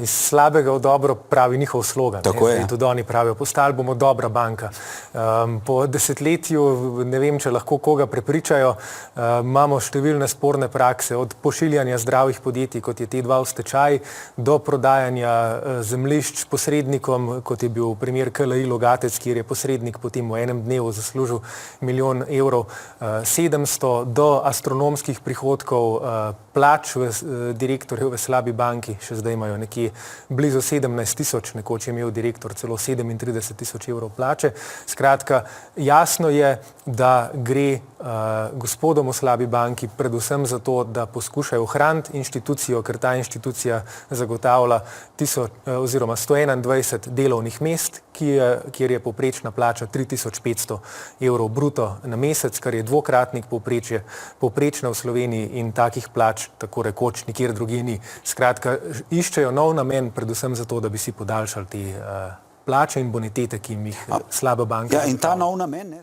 iz slabega v dobro pravi njihov slogan. Tako je. Tudi oni pravijo, postali bomo dobra banka. Po desetletju, ne vem, če lahko koga prepričajo, imamo številne sporne prakse, od pošiljanja zdravih podjetij, kot je T2 v stečaj, do prodajanja zemljišč posrednikom, kot je bil primer KLI Logatec, kjer je posrednik potem v enem dnevu zaslužil €1 milijon, 700, do astronomskih prihodkov, plač direktorjev v slabi banki, še zdaj imajo nekje blizu 17 tisoč, nekoč je imel direktor celo 37 tisoč evrov plače. Skratka, jasno je, da gre gospodom v slabi banki predvsem za to, da poskušajo ohraniti inštitucijo, ker ta inštitucija zagotavlja 121 delovnih mest, kjer je povprečna plača 3500 evrov bruto na mesec, kar je dvokratnik povprečje, povprečna v Sloveniji, in takih plač tako rekoč nikjer drugje ni. Skratka, iščejo nov namen, predvsem zato, da bi si podaljšali te plače in bonitete, ki jim jih slaba banka. Ja, in ta nov namen, ne?